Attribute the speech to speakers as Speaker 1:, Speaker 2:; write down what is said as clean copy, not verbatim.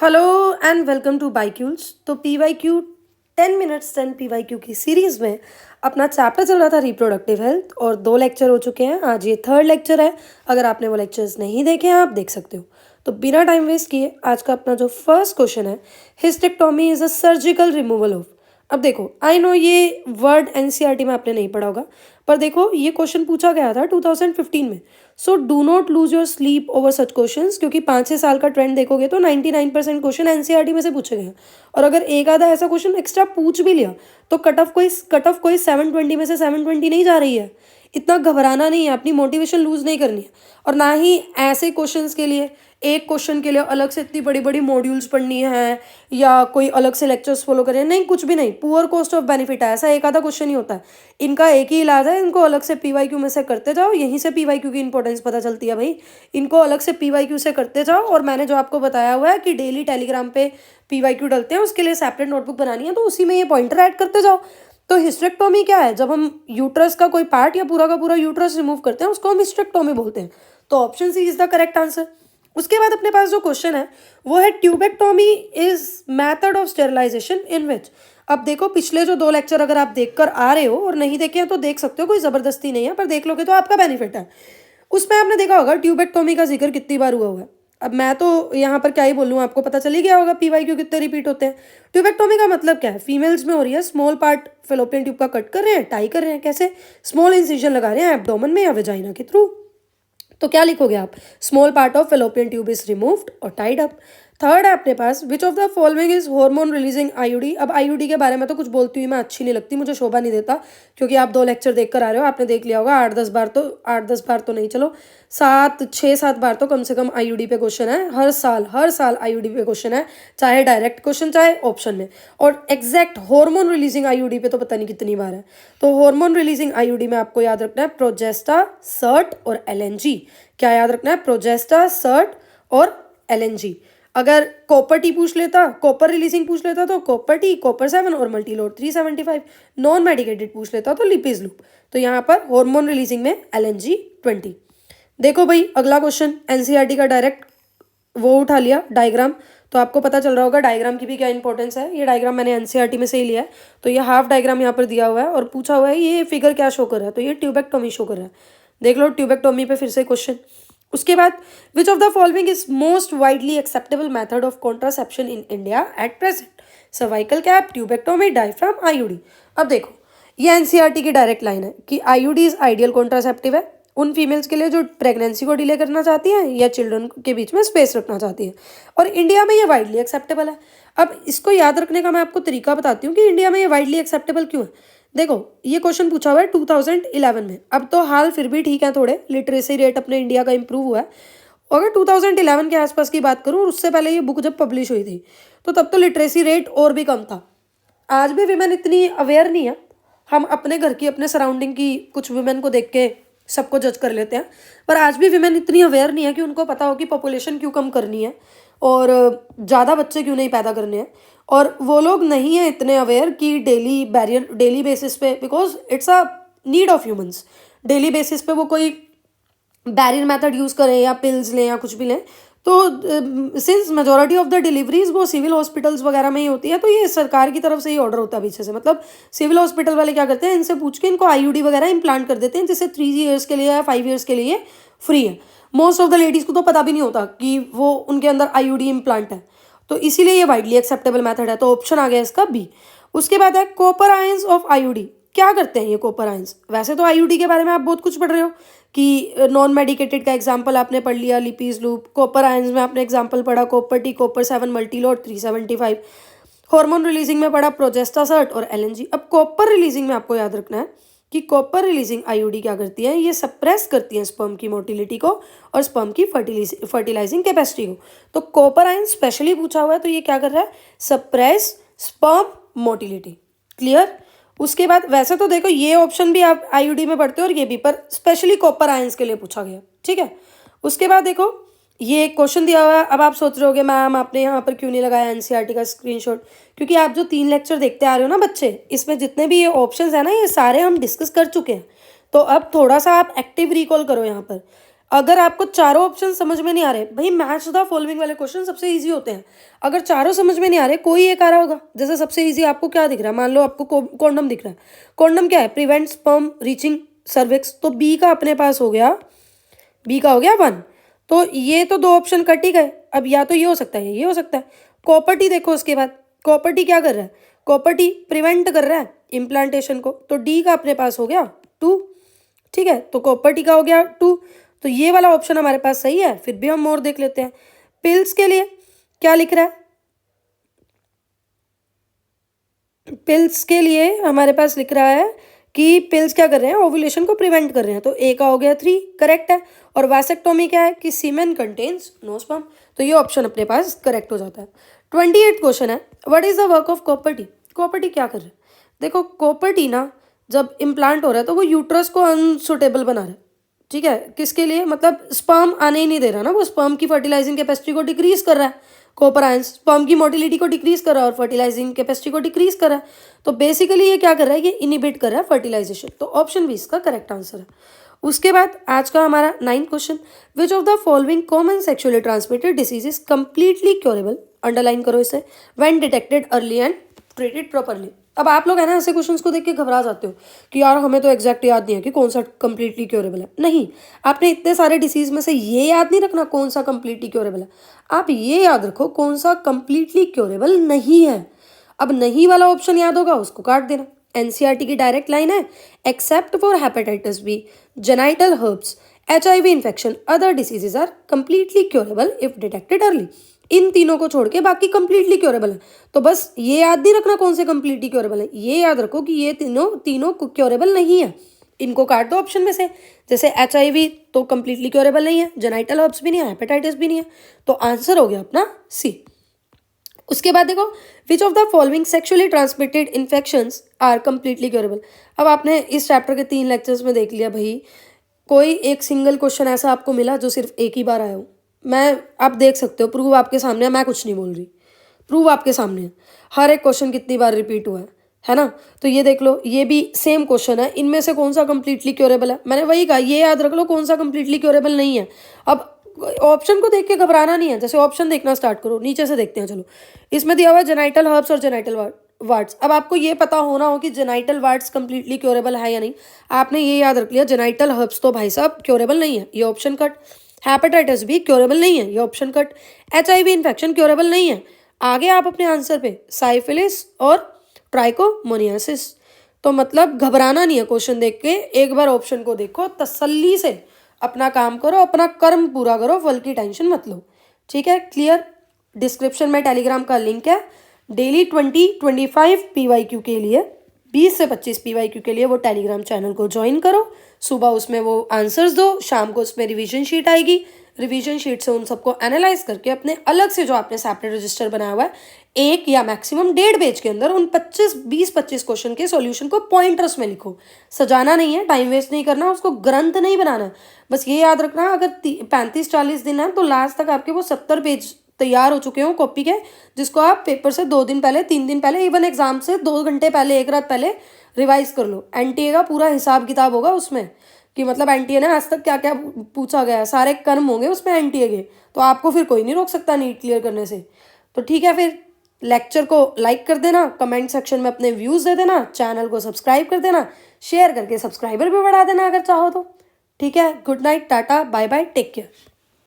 Speaker 1: Hello and welcome to बाईक्यूल्स। तो PYQ 10 minutes 10 PYQ की सीरीज़ में अपना चैप्टर चल रहा था रिप्रोडक्टिव हेल्थ और 2 लेक्चर हो चुके हैं। आज ये 3rd लेक्चर है। अगर आपने वो लेक्चर्स नहीं देखे हैं आप देख सकते हो। तो बिना टाइम वेस्ट किए आज का अपना जो फर्स्ट क्वेश्चन है, hysterectomy is a surgical removal of. अब देखो, आई नो ये वर्ड एनसीईआरटी में आपने नहीं पढ़ा होगा, पर देखो ये क्वेश्चन पूछा गया था 2015 में। So do not lose your sleep over such questions, क्योंकि 5-6 साल का ट्रेंड देखोगे तो 99% क्वेश्चन एनसीईआरटी में से पूछे गए हैं। और अगर एक आधा ऐसा क्वेश्चन एक्स्ट्रा पूछ भी लिया तो कट ऑफ कोई 720 में से 720 नहीं जा रही है। इतना घबराना नहीं है, अपनी मोटिवेशन लूज नहीं करनी है। और ना ही ऐसे क्वेश्चंस के लिए एक क्वेश्चन के लिए अलग से इतनी बड़ी बड़ी मॉड्यूल्स पढ़नी है या कोई अलग से लेक्चर्स फॉलो करें, नहीं, कुछ भी नहीं। पुअर कॉस्ट ऑफ बेनिफिट है, ऐसा एक आधा क्वेश्चन ही होता है। इनका एक ही इलाज है, इनको अलग से पीवाईक्यू में से करते जाओ। यहीं से पीवाईक्यू की इंपॉर्टेंस पता चलती है भाई। इनको अलग से पीवाईक्यू से करते जाओ। और मैंने जो आपको बताया हुआ है कि डेली टेलीग्राम पे पीवाईक्यू डलते हैं, उसके लिए सेपरेट नोटबुक बनानी है, तो उसी में ये पॉइंटर ऐड करते जाओ। तो हिस्टेक्टोमी क्या है? जब हम यूट्रस का कोई पार्ट या पूरा का पूरा यूट्रस रिमूव करते हैं उसको हम हिस्टेक्टोमी बोलते हैं। तो option C is the correct answer. उसके बाद अपने पास जो क्वेश्चन है वो है tubectomy is method of sterilization in which. अब देखो, पिछले जो 2 लेक्चर अगर आप देखकर आ रहे हो और नहीं देखे हैं तो देख सकते हो, कोई ज़बरदस्ती नहीं है, पर देख लोगे तो आपका बेनिफिट है। उसमें आपने देखा होगा ट्यूबेक्टोमी का जिक्र कितनी बार हुआ है। अब मैं तो यहाँ पर क्या ही बोलूँ, आपको पता चल ही गया होगा पीवाईक्यू कितने रिपीट होते हैं। ट्यूबेक्टोमी का मतलब क्या है? फीमेल्स में हो रही है, स्मॉल पार्ट फेलोपियन ट्यूब का कट कर रहे हैं, टाई कर रहे हैं। कैसे? स्मॉल इंसिजन लगा रहे हैं एब्डोमेन में या वेजाइना के थ्रू। तो क्या लिखोगे आप? Small part of fallopian tube is removed और टाइड अप। थर्ड है अपने पास, which of the following is hormone releasing IUD. अब आईयूडी के बारे में तो कुछ बोलती हुई मैं अच्छी नहीं लगती, मुझे शोभा नहीं देता, क्योंकि आप 2 लेक्चर देख कर आ रहे हो, आपने देख लिया होगा 8-10 बार नहीं, चलो 6-7 बार तो कम से कम आईयूडी पे क्वेश्चन है। हर साल आईयूडी पे क्वेश्चन है, चाहे डायरेक्ट क्वेश्चन चाहे ऑप्शन में। और एग्जैक्ट हार्मोन रिलीजिंग आईयूडी पे तो पता नहीं कितनी बार है। तो हार्मोन रिलीजिंग आईयूडी में आपको याद रखना है प्रोजेस्टा, सर्ट और एलएनजी। क्या याद रखना है? प्रोजेस्टा, सर्ट और एलएनजी। अगर कॉपर टी पूछ लेता, कॉपर रिलीजिंग पूछ लेता तो कॉपर टी, कॉपर 7 और मल्टीलोड 375। नॉन मेडिकेटेड पूछ लेता तो लिपिज लूप। तो यहाँ पर हार्मोन रिलीजिंग में एलएनजी 20। देखो भाई, अगला क्वेश्चन एनसीईआरटी का डायरेक्ट वो उठा लिया, डायग्राम। तो आपको पता चल रहा होगा डायग्राम की भी क्या इंपॉर्टेंस है। ये डायग्राम मैंने एनसीईआरटी में से ही लिया है। तो ये हाफ डायग्राम यहाँ पर दिया हुआ है और पूछा हुआ है ये फिगर क्या शो कर रहा है, तो ये ट्यूबेक्टोमी शो कर रहा है। देख लो ट्यूबेक्टोमी पे फिर से क्वेश्चन। उसके बाद, विच of the following is most widely acceptable method of contraception in India at present? Cervical cap, tubectomy, diaphragm, IUD. अब देखो, ये एनसीईआरटी की डायरेक्ट लाइन है कि आईयूडी इज आइडियल कॉन्ट्रासेप्टिव है उन फीमेल्स के लिए जो प्रेगनेंसी को डिले करना चाहती हैं या चिल्ड्रन के बीच में स्पेस रखना चाहती है, और इंडिया में ये वाइडली एक्सेप्टेबल है। अब इसको याद रखने का मैं आपको तरीका बताती हूँ कि इंडिया में ये वाइडली एक्सेप्टेबल क्यों है। देखो, ये क्वेश्चन पूछा हुआ है 2011 में। अब तो हाल फिर भी ठीक है, थोड़े लिटरेसी रेट अपने इंडिया का इंप्रूव हुआ है। अगर 2011 के आसपास की बात करूँ, उससे पहले ये बुक जब पब्लिश हुई थी तो तब तो लिटरेसी रेट और भी कम था। आज भी वीमेन इतनी अवेयर नहीं है। हम अपने घर की, अपने सराउंडिंग की कुछ वीमेन को देख के सबको जज कर लेते हैं, पर आज भी वीमेन इतनी अवेयर नहीं है कि उनको पता हो कि पॉपुलेशन क्यों कम करनी है और ज़्यादा बच्चे क्यों नहीं पैदा करने हैं। और वो लोग नहीं है इतने अवेयर कि डेली बेसिस पे, because it's a need of humans, daily basis पे वो कोई बैरियर मेथड यूज़ करें या पिल्स लें या कुछ भी लें। तो since majority of the deliveries वो सिविल हॉस्पिटल्स वगैरह में ही होती है, तो ये सरकार की तरफ से ही ऑर्डर होता है पीछे से। मतलब सिविल हॉस्पिटल वाले क्या करते हैं, इनसे पूछ के इनको आईयूडी वगैरह इंप्लांट कर देते हैं, जिससे 3 ईयर्स के लिए या 5 ईयर्स के लिए फ्री है। मोस्ट ऑफ द लेडीज़ को तो पता भी नहीं होता कि वो उनके अंदर आईयूडी इम्प्लांट है। तो इसीलिए ये वाइडली एक्सेप्टेबल मेथड है। तो ऑप्शन आ गया इसका बी। उसके बाद है कॉपर आयंस ऑफ आईयूडी। क्या करते हैं ये कॉपर आयंस? वैसे तो आईयूडी के बारे में आप बहुत कुछ पढ़ रहे हो कि नॉन मेडिकेटेड का एग्जांपल आपने पढ़ लिया, लिपीज लूप। कॉपर आयंस में आपने एग्जांपल पढ़ा copper T, copper 7, Multiload 375। Hormone releasing में पढ़ा प्रोजेस्टा, सर्ट और एलएनजी। अब कॉपर रिलीजिंग में आपको याद रखना है कि कॉपर रिलीजिंग आईयूडी क्या करती है, ये सप्रेस करती है स्पर्म की मोटिलिटी को और स्पर्म की फर्टिलाइजिंग कैपेसिटी को। तो कॉपर आयन स्पेशली पूछा हुआ है, तो ये क्या कर रहा है? Suppress sperm motility. क्लियर? उसके बाद वैसे तो देखो ये ऑप्शन भी आप आईयूडी में पढ़ते हो और ये भी, पर स्पेशली कॉपर आयंस के लिए पूछा गया। ठीक है। उसके बाद देखो ये एक क्वेश्चन दिया हुआ है। अब आप सोच रहे होगे मैम आपने यहाँ पर क्यों नहीं लगाया एनसीईआरटी का स्क्रीनशॉट? क्योंकि आप जो 3 लेक्चर देखते आ रहे हो ना बच्चे, इसमें जितने भी ये ऑप्शंस है ना, ये सारे हम डिस्कस कर चुके हैं। तो अब थोड़ा सा आप एक्टिव रिकॉल करो यहाँ पर। अगर आपको चारों ऑप्शन समझ में नहीं आ रहे, भाई मैच द फॉलोइंग वाले क्वेश्चन सबसे इजी होते हैं। अगर चारों समझ में नहीं आ रहे, कोई एक आ रहा होगा। जैसे सबसे इजी आपको क्या दिख रहा है, मान लो आपको कॉन्डम दिख रहा है। कॉन्डम क्या है? Prevent sperm reaching cervix. तो बी का अपने पास हो गया, बी का हो गया 1। तो ये तो 2 ऑप्शन कट ही गए। अब या तो ये हो सकता है, ये हो सकता है। कॉपर टी देखो उसके बाद, कॉपर टी क्या कर रहा है? कॉपर टी प्रिवेंट कर रहा है इम्प्लांटेशन को। तो डी का अपने पास हो गया 2। ठीक है, तो कॉपर टी का हो गया 2। तो ये वाला ऑप्शन हमारे पास सही है। फिर भी हम मोर देख लेते हैं। पिल्स के लिए क्या लिख रहा है? पिल्स के लिए हमारे पास लिख रहा है कि पिल्स क्या कर रहे हैं? ओव्यूलेशन को प्रिवेंट कर रहे हैं। तो ए का हो गया 3, करेक्ट है। और वैसेक्टोमी क्या है? कि सीमेन कंटेन्स नो स्पर्म। तो ये ऑप्शन अपने पास करेक्ट हो जाता है। 28 क्वेश्चन है, what is the work of copper T? Copper T क्या कर रहे हैं? देखो कॉपर टी ना, जब इम्प्लांट हो रहा है तो वो यूट्रस को अनसुटेबल बना रहा है। ठीक है, किसके लिए? मतलब स्पर्म आने ही नहीं दे रहा ना, वो स्पर्म की फर्टिलाइजिंग कैपेसिटी को डिक्रीज कर रहा है। कॉपर आयंस स्पर्म की मोटिलिटी को डिक्रीज कर रहा है और फर्टिलाइजिंग कैपेसिटी को डिक्रीज कर रहा है। तो बेसिकली ये क्या कर रहा है? ये इनिबिट कर रहा है फर्टिलाइजेशन। तो ऑप्शन बी इसका करेक्ट आंसर है। उसके बाद आज का हमारा 9th question, which of the following common sexually transmitted disease is completely curable? Underline करो इसे, when detected early and treated properly. अब आप लोग है ना ऐसे क्वेश्चंस को देख के घबरा जाते हो कि यार हमें तो एग्जैक्ट याद नहीं है कि कौन सा कंप्लीटली क्योरेबल है। नहीं, आपने इतने सारे डिसीज में से ये याद नहीं रखना कौन सा कंप्लीटली क्योरेबल है। आप ये याद रखो कौन सा कंप्लीटली क्योरेबल नहीं है। अब नहीं वाला ऑप्शन याद होगा उसको काट देना। एनसीईआरटी की डायरेक्ट लाइन है, except for hepatitis B, genital herpes, HIV infection, other diseases are completely curable if detected early. इन तीनों को छोड़ के बाकी कंप्लीटली क्योरेबल है। तो बस ये याद नहीं रखना कौन से कंप्लीटली क्योरेबल है, ये याद रखो कि ये तीनों क्योरेबल नहीं है। इनको काट दो ऑप्शन में से। जैसे HIV तो कंप्लीटली क्योरेबल नहीं है, जेनाइटल हर्ब्स भी नहीं है, हेपेटाइटिस भी नहीं है। तो आंसर हो गया अपना सी। उसके बाद देखो, which of the following sexually transmitted infections are completely curable. अब आपने इस चैप्टर के 3 लेक्चर्स में देख लिया भाई, कोई एक सिंगल क्वेश्चन ऐसा आपको मिला जो सिर्फ एक ही बार आया हो। मैं आप देख सकते हो, प्रूव आपके सामने है, मैं कुछ नहीं बोल रही, प्रूव आपके सामने है। हर एक क्वेश्चन कितनी बार रिपीट हुआ है ना? तो ये देख लो, ये भी सेम क्वेश्चन है। इनमें से कौन सा कंप्लीटली क्योरेबल है? मैंने वही कहा, ये याद रख लो कौन सा कंप्लीटली क्योरेबल नहीं है। अब ऑप्शन को देख के घबराना नहीं है। जैसे ऑप्शन देखना स्टार्ट करो, नीचे से देखते हैं। चलो, इसमें दिया हुआ है जेनाइटल हर्ब्स और जेनाइटल वार्ड्स। अब आपको ये पता होना हो कि जेनाइटल वार्ड्स कंप्लीटली क्योरेबल है या नहीं। आपने ये याद रख लिया, जेनाइटल हर्ब्स तो भाई साहब क्योरेबल नहीं है, ये ऑप्शन कट। हेपेटाइटिस भी क्योरेबल नहीं है, ये option cut. HIV infection curable नहीं है। आगे आप अपने आंसर पे साइफिलिस और ट्राइकोमोनियासिस। तो मतलब घबराना नहीं है क्वेश्चन देख के, एक बार ऑप्शन को देखो, तसल्ली से अपना काम करो, अपना कर्म पूरा करो, फल की टेंशन मत लो। ठीक है, क्लियर? डिस्क्रिप्शन में टेलीग्राम का लिंक है। डेली 20-25 PYQ के लिए, 20 से 25 PYQ के लिए वो टेलीग्राम चैनल को ज्वाइन करो। सुबह उसमें वो आंसर्स दो, शाम को उसमें रिवीजन शीट आएगी। रिवीजन शीट से उन सबको एनालाइज करके अपने अलग से जो आपने सेपरेट रजिस्टर बनाया हुआ है, 1 या मैक्सिमम 1.5 पेज के अंदर उन 20-25 क्वेश्चन के सॉल्यूशन को पॉइंटर्स में लिखो। सजाना नहीं है, टाइम वेस्ट नहीं करना, उसको ग्रंथ नहीं बनाना। बस ये याद रखना, अगर 35-40 दिन है तो लास्ट तक आपके वो 70 पेज तैयार हो चुके हो कॉपी के, जिसको आप पेपर से 2 दिन पहले, 3 दिन पहले, इवन एग्जाम से 2 घंटे पहले, 1 रात पहले रिवाइज कर लो। NTA का पूरा हिसाब किताब होगा उसमें कि मतलब NTA ने आज तक क्या क्या पूछा गया है, सारे कर्म होंगे उसमें NTA के। तो आपको फिर कोई नहीं रोक सकता नीट क्लियर करने से। तो ठीक है, फिर लेक्चर को लाइक कर देना, कमेंट सेक्शन में अपने व्यूज़ दे देना, चैनल को सब्सक्राइब कर देना, शेयर करके सब्सक्राइबर भी बढ़ा देना अगर चाहो तो। ठीक है, good night, tata, bye bye, take care.